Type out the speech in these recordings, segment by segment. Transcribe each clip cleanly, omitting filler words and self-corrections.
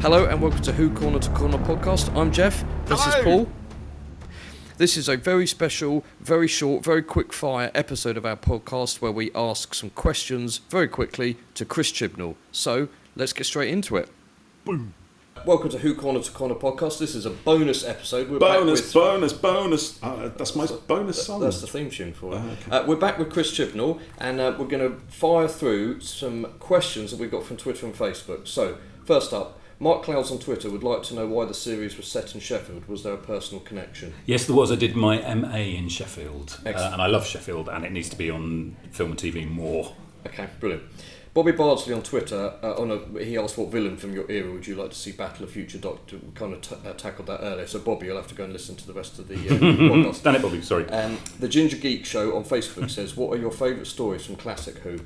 Hello and welcome to Who Corner to Corner podcast. I'm Jeff. This is Paul. This is a very special, very short, very quick fire episode of our podcast where we ask some questions very quickly to Chris Chibnall. So let's get straight into it. Boom. Welcome to Who Corner to Corner podcast. This is a bonus episode. Bonus. That's my bonus song. That's the theme tune for it. Okay. We're back with Chris Chibnall and we're going to fire through some questions that we got from Twitter and Facebook. So, first up, Mark Clouds on Twitter would like to know why the series was set in Sheffield. Was there a personal connection? Yes, there was. I did my MA in Sheffield, and I love Sheffield, and it needs to be on film and TV more. Okay, brilliant. Bobby Bardsley on Twitter, he asked what villain from your era would you like to see battle a future Doctor. We kind of tackled that earlier, so Bobby, you'll have to go and listen to the rest of the podcast. Damn it, Bobby, sorry. The Ginger Geek Show on Facebook says, what are your favourite stories from classic Who?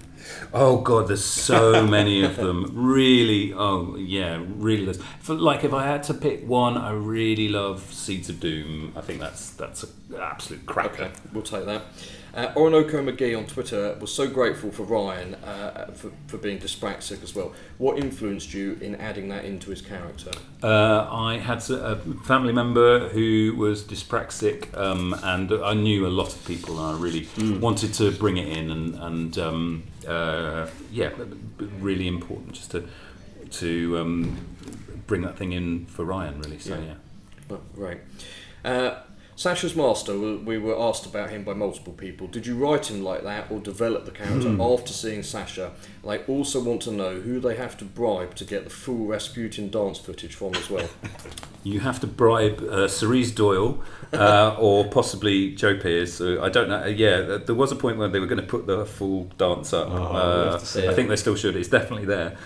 Oh God, there's so many of them. Really, really. If I had to pick one, I really love Seeds of Doom. I think that's an absolute cracker. Okay, we'll take that. Orinoco McGee on Twitter was so grateful for Ryan for being dyspraxic as well. What influenced you in adding that into his character? I had a family member who was dyspraxic, and I knew a lot of people, and I really wanted to bring it in, and really important just to bring that thing in for Ryan, really. So yeah. Oh, right. Sasha's master, we were asked about him by multiple people. Did you write him like that or develop the character after seeing Sasha? They also want to know who they have to bribe to get the full Rasputin dance footage from as well. You have to bribe Cerise Doyle or possibly Joe Pearce. I don't know. Yeah, there was a point where they were going to put the full dance up. I think they still should. It's definitely there.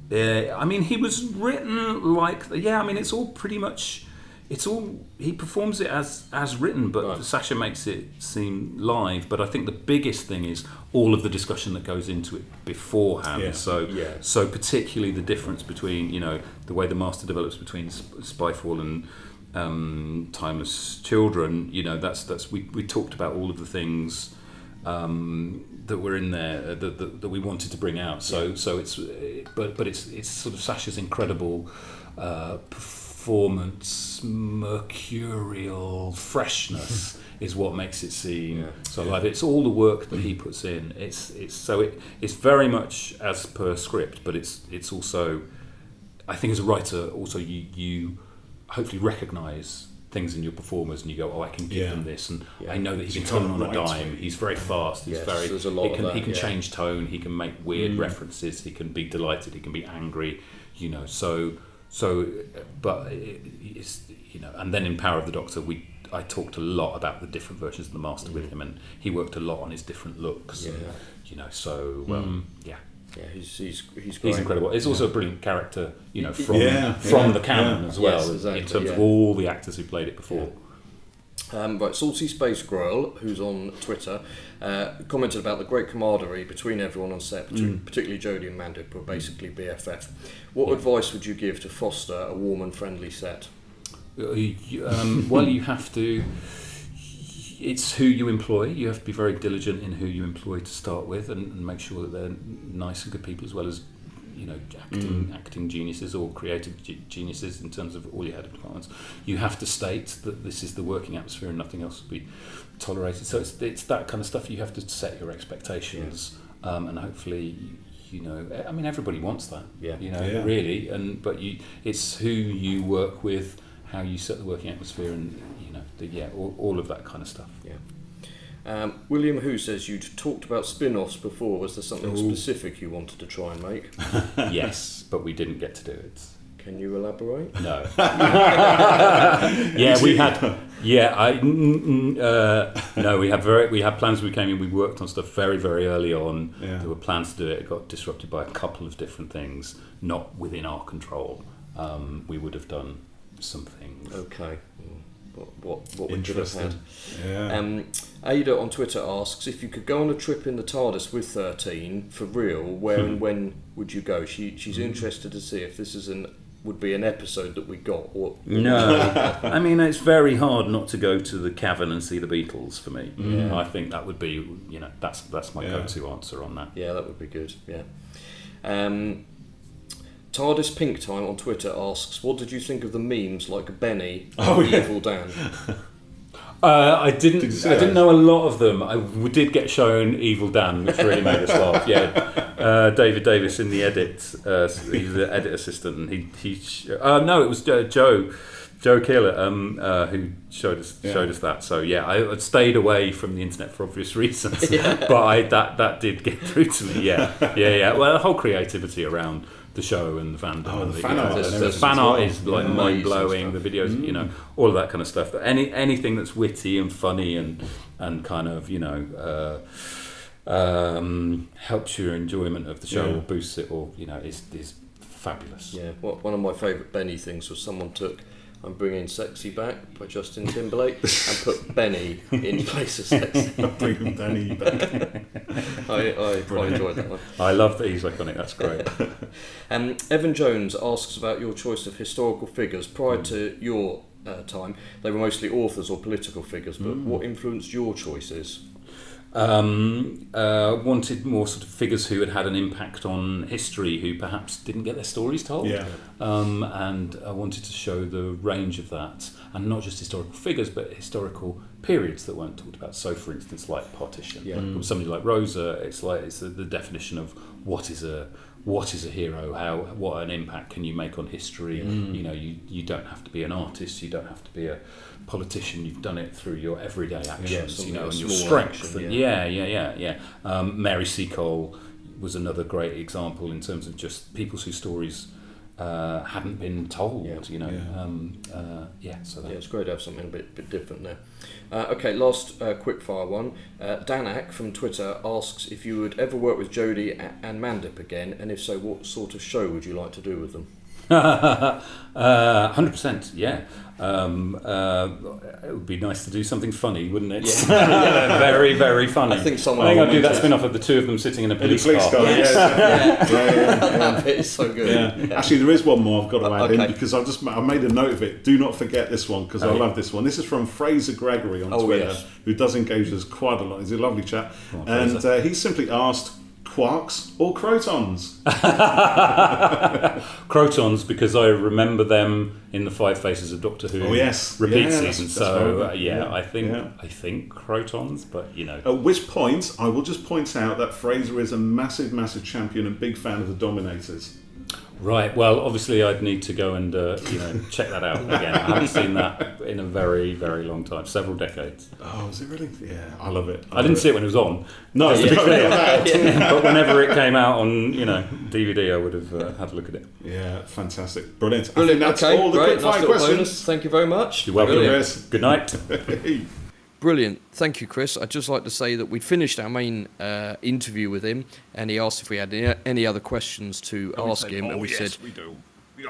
He was written like... Yeah, it's all pretty much... he performs it as written, but right. Sasha makes it seem live. But I think the biggest thing is all of the discussion that goes into it beforehand. Yeah. So particularly the difference between the way the Master develops between Spyfall and Timeless Children. That's we talked about all of the things that were in there that we wanted to bring out. So it's sort of Sasha's incredible performance, mercurial freshness is what makes it seem so alive. It's all the work that he puts in. It's very much as per script, but it's also, I think as a writer, also you hopefully recognise things in your performers and you go, I can give them this, and I know that he can turn on a dime. He's very fast. He can change tone. He can make weird references. He can be delighted. He can be angry. And then in Power of the Doctor, I talked a lot about the different versions of the Master with him, and he worked a lot on his different looks. Yeah. He's great. He's incredible. It's also a brilliant character, from the canon as well, in terms of all the actors who played it before. Right, Salty Space Girl, who's on Twitter, commented about the great camaraderie between everyone on set, particularly Jody and Mandip, who are basically BFF. What advice would you give to foster a warm and friendly set? You have to... It's who you employ. You have to be very diligent in who you employ to start with, and make sure that they're nice and good people, as well as acting geniuses or creative geniuses in terms of all your head of departments. You have to state that this is the working atmosphere and nothing else will be tolerated. So it's that kind of stuff. You have to set your expectations, and hopefully, everybody wants that. Really. But it's who you work with, how you set the working atmosphere, and all of that kind of stuff. Yeah. William Who says you'd talked about spin-offs before. Was there something specific you wanted to try and make? Yes, but we didn't get to do it. Can you elaborate? No. We had. No, we had plans. We came in. We worked on stuff very, very early on. Yeah. There were plans to do it. It got disrupted by a couple of different things, not within our control. We would have done some things. Okay. What we could have had. Yeah. Ada on Twitter asks, if you could go on a trip in the Tardis with 13 for real, where and when would you go? She's interested to see if this would be an episode that we got. No, it's very hard not to go to the cavern and see the Beatles for me. Yeah. I think that would be, that's my go-to answer on that. Yeah, that would be good. Yeah. Tardis Pink Time on Twitter asks, what did you think of the memes like Benny Oh, and yeah. Evil Dan? I didn't. Did you see I didn't those? know a lot of them. We did get shown Evil Dan, which really made us laugh. Yeah, David Davis in the edit. He's the edit assistant, and no, it was Joe Keeler, who showed us that. So yeah, I stayed away from the internet for obvious reasons, but that did get through to me. Yeah. Well, the whole creativity around the show and the fandom. Oh, and the fan art. The fan art is like Yeah. mind blowing. The videos, you know, all of that kind of stuff. Anything that's witty and funny and kind of, you know, helps your enjoyment of the show or boosts it, or, you know, is fabulous. Yeah, one of my favourite Benny things was someone took I'm Bringing Sexy Back by Justin Timberlake and put Benny in place of Sexy. Bring Benny back. I quite enjoyed that one. I love that he's iconic. That's great. Evan Jones asks about your choice of historical figures. Prior to your time, they were mostly authors or political figures, but what influenced your choices? Wanted more sort of figures who had an impact on history, who perhaps didn't get their stories told. Yeah. And I wanted to show the range of that, and not just historical figures, but historical periods that weren't talked about. So, for instance, like partition. Yeah. From somebody like Rosa, it's the definition of what is a hero, what an impact can you make on history. You know, you don't have to be an artist, you don't have to be a politician, you've done it through your everyday actions, you know, and your strength. Action, Mary Seacole was another great example in terms of just people whose stories hadn't been told, you know. So it's great to have something a bit different there. Okay, last quickfire one. Danak from Twitter asks if you would ever work with Jody and Mandip again, and if so, what sort of show would you like to do with them? 100%, yeah. It would be nice to do something funny, wouldn't it? Yeah. Very, very funny. I think someone I'd do that spin-off of the two of them sitting in a police car. That bit is so good. Yeah. Actually, there is one more I've got to add in, Okay. because I made a note of it. Do not forget this one, because I love this one. This is from Fraser Gregory on Twitter, yes. who does engage us quite a lot. He's a lovely chap. on, And he simply asked, quarks or crotons? Crotons, because I remember them in the Five Faces of Doctor Who repeat season. That's So right. I think crotons, but you know. At which point, I will just point out that Fraser is a massive, massive champion and big fan of the Dominators. Right. Well, obviously, I'd need to go and check that out again. I haven't seen that in a very, very long time, several decades. Oh, is it really? Yeah, I love it. I didn't see it when it was on. No, just to be clear. yeah. But whenever it came out on DVD, I would have had a look at it. Yeah, fantastic, brilliant. Brilliant. I think that's Okay, all the great. quick Nice fire little questions. bonus. Thank you very much. You're welcome. Brilliant. Chris. Good night. Brilliant. Thank you, Chris. I'd just like to say that we'd finished our main interview with him, and he asked if we had any other questions to ask him, and we said, we do.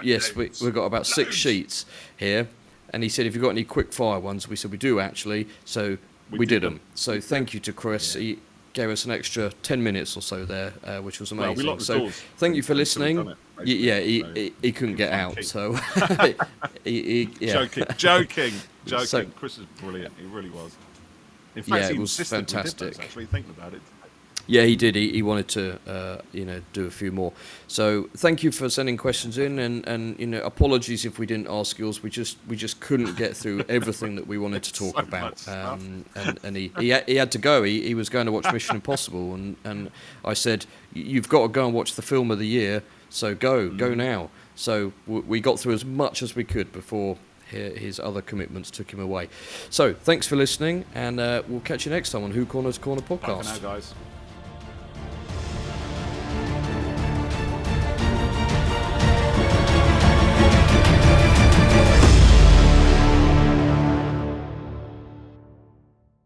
yes, we've got about 6 sheets here. And he said, if you've got any quick fire ones, we said we do actually, so we did them. So thank you to Chris. He gave us an extra 10 minutes or so there, which was amazing. Well, we locked the so doors. thank you for listening. We've done it, He couldn't get out, so Joking. So- Chris is brilliant. He really was. In Yeah, fact, it he was insisted we did fantastic. those, actually, thinking about it. Yeah, he did. He wanted to, do a few more. So thank you for sending questions in, and apologies if we didn't ask yours. We just couldn't get through everything that we wanted to talk So about. much stuff. And he had to go. He was going to watch Mission Impossible, and I said, you've got to go and watch the film of the year. So go now. So we got through as much as we could before his other commitments took him away. So thanks for listening, and we'll catch you next time on Who Corner to Corner Bye for podcast. now, guys.